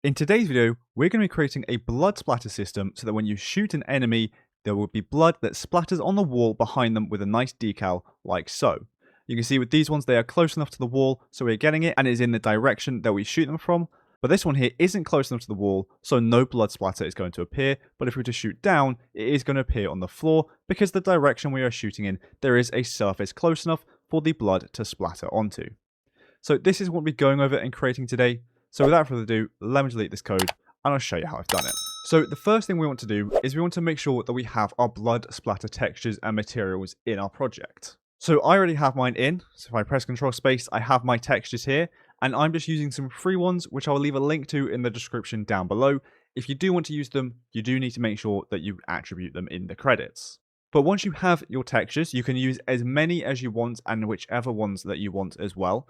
In today's video, we're going to be creating a blood splatter system so that when you shoot an enemy, there will be blood that splatters on the wall behind them with a nice decal, like so. You can see with these ones, they are close enough to the wall, so we're getting it and it is in the direction that we shoot them from. But this one here isn't close enough to the wall, so no blood splatter is going to appear. But if we were to shoot down, it is going to appear on the floor because the direction we are shooting in, there is a surface close enough for the blood to splatter onto. So this is what we're going over and creating today. So without further ado, let me delete this code and I'll show you how I've done it. So the first thing we want to do is we want to make sure that we have our blood splatter textures and materials in our project. So I already have mine in. So if I press Control Space, I have my textures here, and I'm just using some free ones, which I'll leave a link to in the description down below. If you do want to use them, you do need to make sure that you attribute them in the credits. But once you have your textures, you can use as many as you want and whichever ones that you want as well.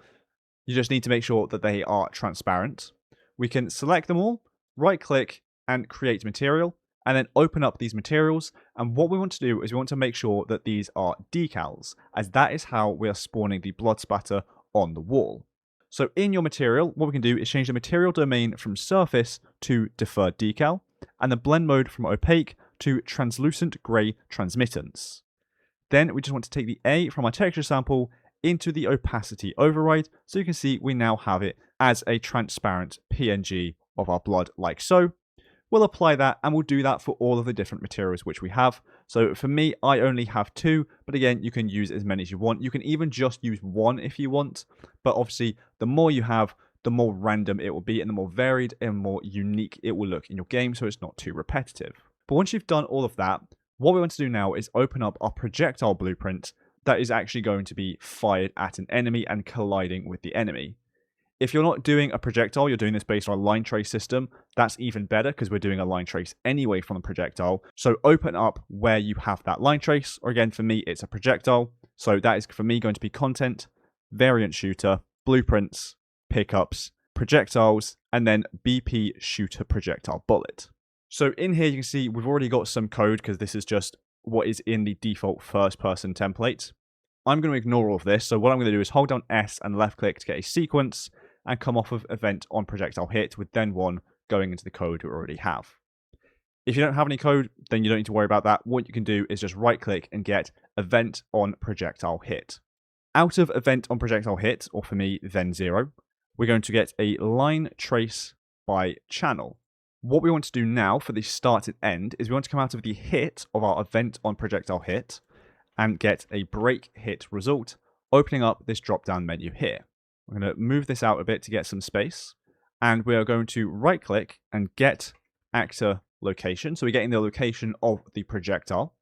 You just need to make sure that they are transparent. We can select them all, right click and create material, and then open up these materials. And what we want to do is we want to make sure that these are decals, as that is how we are spawning the blood spatter on the wall. So in your material, what we can do is change the material domain from surface to deferred decal, and the blend mode from opaque to translucent grey transmittance. Then we just want to take the A from our texture sample into the opacity override, so you can see we now have it as a transparent PNG of our blood, like so. We'll apply that, and we'll do that for all of the different materials which we have. So for me, I only have 2, but again, you can use as many as you want. You can even just use 1 if you want, but obviously the more you have, the more random it will be, and the more varied and more unique it will look in your game, so it's not too repetitive. But once you've done all of that, what we want to do now is open up our projectile blueprint that is actually going to be fired at an enemy and colliding with the enemy. If you're not doing a projectile, you're doing this based on a line trace system, that's even better because we're doing a line trace anyway from the projectile. So open up where you have that line trace, or again, for me, it's a projectile. So that is for me going to be content, variant shooter, blueprints, pickups, projectiles, and then BP shooter projectile bullet. So in here, you can see we've already got some code because this is just what is in the default first person template. I'm going to ignore all of this. So what I'm going to do is hold down S and left click to get a sequence and come off of event on projectile hit with then 1 going into the code we already have. If you don't have any code, then you don't need to worry about that. What you can do is just right click and get event on projectile hit. Out of event on projectile hit, or for me, then 0, we're going to get a line trace by channel. What we want to do now for the start and end is we want to come out of the hit of our event on projectile hit and get a break hit result, opening up this drop down menu here. We're going to move this out a bit to get some space, and we are going to right click and get actor location. So we're getting the location of the projectile,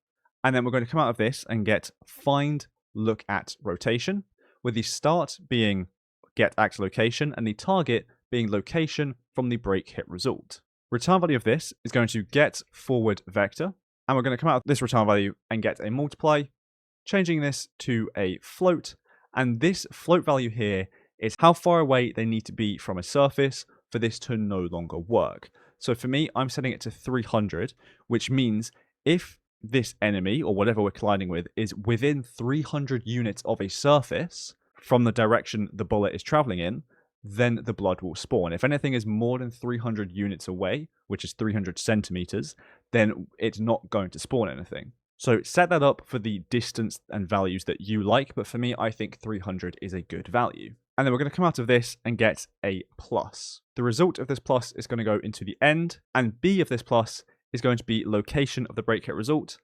and then we're going to come out of this and get find look at rotation, with the start being get actor location and the target being location from the break hit result. Return value of this is going to get forward vector, and we're going to come out of this return value and get a multiply, changing this to a float, and this float value here is how far away they need to be from a surface for this to no longer work. So for me, I'm setting it to 300, which means if this enemy, or whatever we're colliding with, is within 300 units of a surface from the direction the bullet is traveling in, then the blood will spawn. If anything is more than 300 units away, which is 300 centimeters, then it's not going to spawn anything. So set that up for the distance and values that you like, but for me, I think 300 is a good value. And then we're going to come out of this and get a plus. The result of this plus is going to go into the end, and B of this plus is going to be location of the break hit result,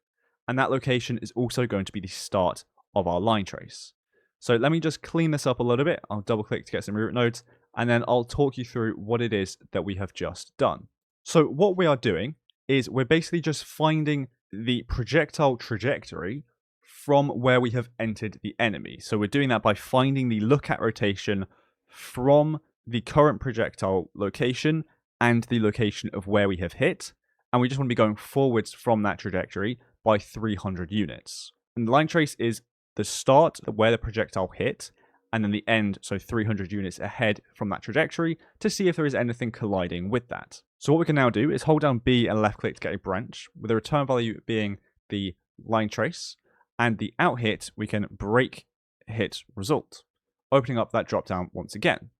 and that location is also going to be the start of our line trace. So let me just clean this up a little bit. I'll double click to get some root nodes, and then I'll talk you through what it is that we have just done. So what we are doing is we're basically just finding the projectile trajectory from where we have entered the enemy. So we're doing that by finding the look at rotation from the current projectile location and the location of where we have hit. And we just want to be going forwards from that trajectory by 300 units. And the line trace is the start where the projectile hit, and then the end, so 300 units ahead from that trajectory, to see if there is anything colliding with that. So what we can now do is hold down B and left click to get a branch, with the return value being the line trace, and the out hit, we can break hit result, opening up that drop down once again.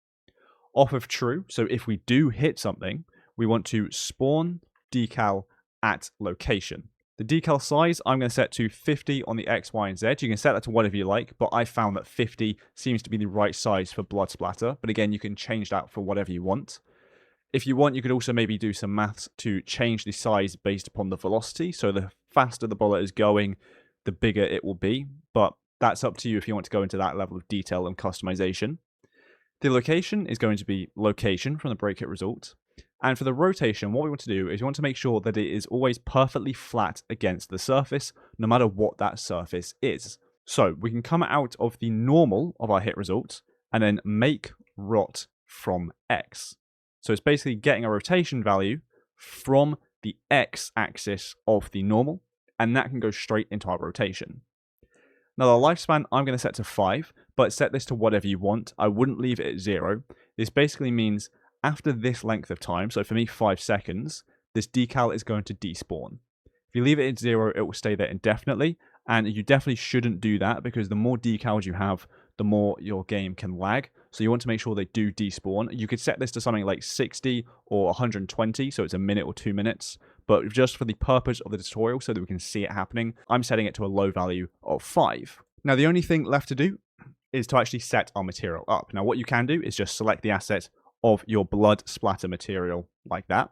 Off of true, so if we do hit something, we want to spawn decal at location. The decal size I'm going to set to 50 on the X, Y, and Z. You can set that to whatever you like, but I found that 50 seems to be the right size for blood splatter. But again, you can change that for whatever you want. If you want, you could also maybe do some maths to change the size based upon the velocity. So the faster the bullet is going, the bigger it will be. But that's up to you if you want to go into that level of detail and customization. The location is going to be location from the break hit result. And for the rotation, what we want to do is we want to make sure that it is always perfectly flat against the surface, no matter what that surface is. So we can come out of the normal of our hit result and then make rot from X. So it's basically getting a rotation value from the X axis of the normal, and that can go straight into our rotation. Now the lifespan I'm going to set to 5, but set this to whatever you want. I wouldn't leave it at 0. This basically means after this length of time, so for me 5 seconds, this decal is going to despawn. If you leave it at 0, it will stay there indefinitely, and you definitely shouldn't do that because the more decals you have, the more your game can lag. So you want to make sure they do despawn. You could set this to something like 60 or 120, so it's a minute or 2 minutes. But just for the purpose of the tutorial, so that we can see it happening, I'm setting it to a low value of 5. Now the only thing left to do is to actually set our material up. Now what you can do is just select the asset of your blood splatter material like that.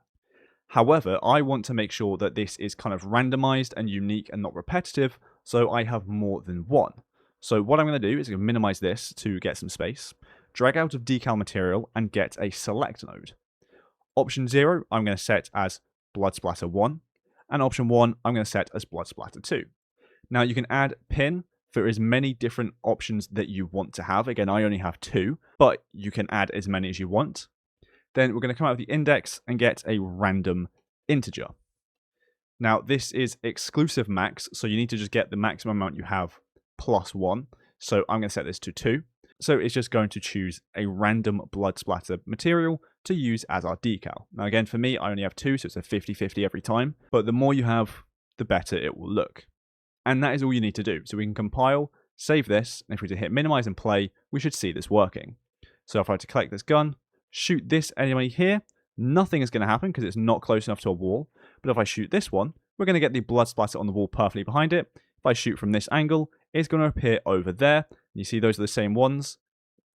However, I want to make sure that this is kind of randomized and unique and not repetitive, so I have more than one. So what I'm going to do is I'm going to minimize this to get some space, drag out of decal material and get a select node. Option 0 I'm going to set as blood splatter 1, and option 1 I'm going to set as blood splatter 2. Now you can add pin for as many different options that you want to have. Again, I only have 2, but you can add as many as you want. Then we're going to come out of the index and get a random integer. Now this is exclusive max, so you need to just get the maximum amount you have plus 1. So I'm going to set this to 2. So it's just going to choose a random blood splatter material to use as our decal. Now again, for me, I only have 2, so it's a 50-50 every time. But the more you have, the better it will look. And that is all you need to do. So we can compile, save this, and if we were to hit minimize and play, we should see this working. So if I were to collect this gun, shoot this enemy here, nothing is going to happen because it's not close enough to a wall. But if I shoot this one, we're going to get the blood splatter on the wall perfectly behind it. If I shoot from this angle, it's going to appear over there. You see those are the same ones.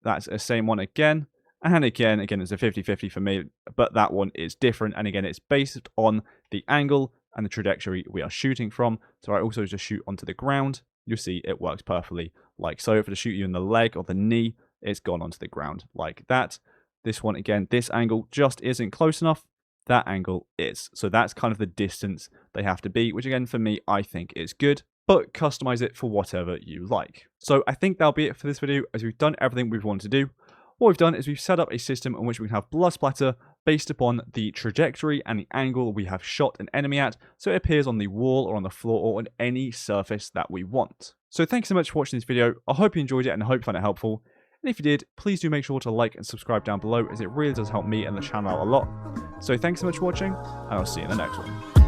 That's the same one again. And again, it's a 50-50 for me, but that one is different. And again, it's based on the angle and the trajectory we are shooting from. So I also just shoot onto the ground. You'll see it works perfectly like so. If I shoot you in the leg or the knee, it's gone onto the ground like that. This one, again, this angle just isn't close enough. That angle is. So that's kind of the distance they have to be, which again, for me, I think is good. But customize it for whatever you like. So I think that'll be it for this video, as we've done everything we've wanted to do. What we've done is we've set up a system in which we can have blood splatter based upon the trajectory and the angle we have shot an enemy at, so it appears on the wall or on the floor or on any surface that we want. So thanks so much for watching this video. I hope you enjoyed it and I hope you found it helpful. And if you did, please do make sure to like and subscribe down below, as it really does help me and the channel out a lot. So thanks so much for watching, and I'll see you in the next one.